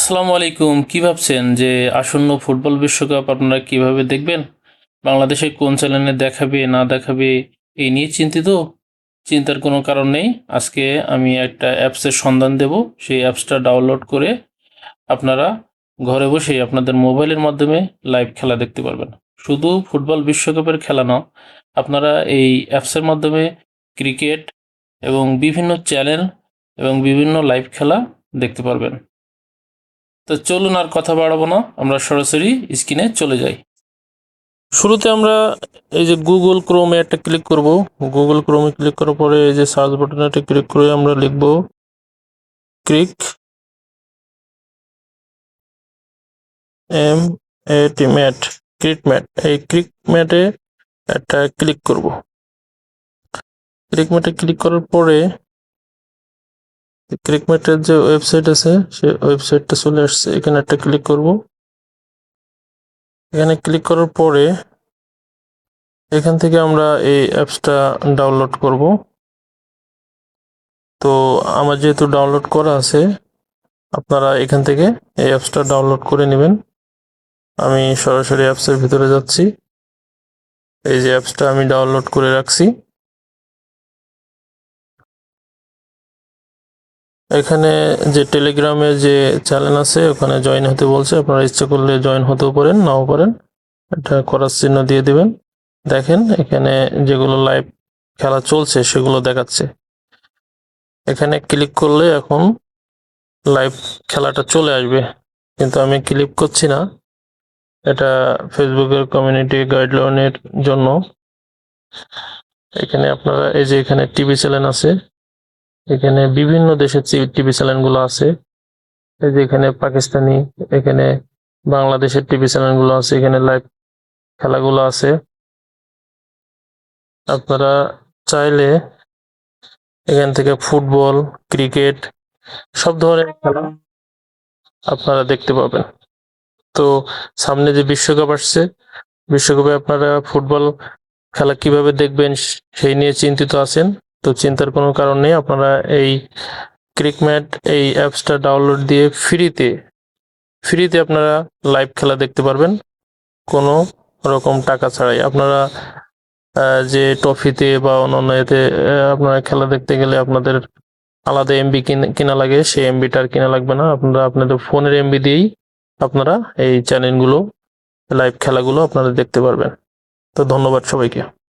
আসসালামু আলাইকুম। কি ভাবছেন যে আসন্ন ফুটবল বিশ্বকাপ আপনারা কিভাবে দেখবেন? বাংলাদেশে কোন চ্যানেলে দেখাবে না দেখাবে এই নিয়ে চিন্তিত? চিন্তার কোনো কারণ নেই। আজকে আমি একটা অ্যাপসের সন্ধান দেব। সেই অ্যাপসটা ডাউনলোড করে আপনারা ঘরে বসেই আপনাদের মোবাইলের মাধ্যমে লাইভ খেলা দেখতে পারবেন। শুধু ফুটবল বিশ্বকাপের খেলা না, আপনারা এই অ্যাপসের মাধ্যমে ক্রিকেট এবং বিভিন্ন চ্যানেল এবং বিভিন্ন লাইভ খেলা দেখতে পারবেন। তো চলুন আর কথা বাড়াবো না, আমরা সরাসরি স্ক্রিনে চলে যাই। শুরুতে আমরা এই যে গুগল ক্রোমে একটা ক্লিক করব। গুগল ক্রোমে ক্লিক করার পরে এই যে সার্চ বাটনে একটা ক্লিক করে আমরা লিখব ক্রিক M A T mat, ক্রিক mat. এই ক্রিক ম্যাটে একটা ক্লিক করব। ক্রিক ম্যাটে ক্লিক করার পরে ক্রিক ম্যাটের যে ওয়েবসাইট আছে সেই ওয়েবসাইটটা চলে আসছে। এখানে একটা ক্লিক করব। এখানে ক্লিক করার পরে এখান থেকে আমরা এই অ্যাপসটা ডাউনলোড করব। তো আমার যেহেতু ডাউনলোড করা আছে, আপনারা এখান থেকে এই অ্যাপসটা ডাউনলোড করে নেবেন। আমি সরাসরি অ্যাপসের ভিতরে যাচ্ছি। এই যে অ্যাপসটা আমি ডাউনলোড করে রাখছি। এখানে যে টেলিগ্রামে যে চ্যানেল আছে ওখানে জয়েন হতে বলছে। আপনারা ইচ্ছা করলে জয়েন হতেও পারেন, নাও পারেন। এটা করার চিহ্ন দিয়ে দিবেন। দেখেন এখানে যেগুলো লাইভ খেলা চলছে সেগুলো দেখাচ্ছে। এখানে ক্লিক করলে এখন লাইভ খেলাটা চলে আসবে, কিন্তু আমি ক্লিক করছি না। এটা ফেসবুকের কমিউনিটি গাইডলাইনের জন্য। এখানে আপনারা এই যে এখানে টিভি চ্যানেল আছে, এখানে বিভিন্ন দেশের টিভি চ্যানেলগুলো আছে। এই যে এখানে পাকিস্তানি, এখানে বাংলাদেশের টিভি চ্যানেলগুলো আছে, এখানে লাইভ খেলাগুলো আছে। আপনারা চাইলে এখান থেকে ফুটবল, ক্রিকেট সব ধরনের খেলা আপনারা দেখতে পাবেন। তো সামনে যে বিশ্বকাপ আসছে, বিশ্বকাপে আপনারা ফুটবল খেলা কিভাবে দেখবেন সেই নিয়ে চিন্তিত আছেন। তো চিন্তার কোনো কারণ নেই। আপনারা এই ক্রিকম্যাট এই অ্যাপসটা ডাউনলোড দিয়ে ফ্রিতে আপনারা লাইভ খেলা দেখতে পারবেন, কোনো রকম টাকা ছাড়াই। আপনারা যে ট্রফিতে বা অন্যান্য এতে আপনারা খেলা দেখতে গেলে আপনাদের আলাদা এমবি কিনা লাগে, সেই এমবিটা আর কিনা লাগবে না। আপনারা আপনাদের ফোনের এমবি দিয়েই আপনারা এই চ্যানেলগুলো, লাইভ খেলাগুলো আপনারা দেখতে পারবেন। তো ধন্যবাদ সবাইকে।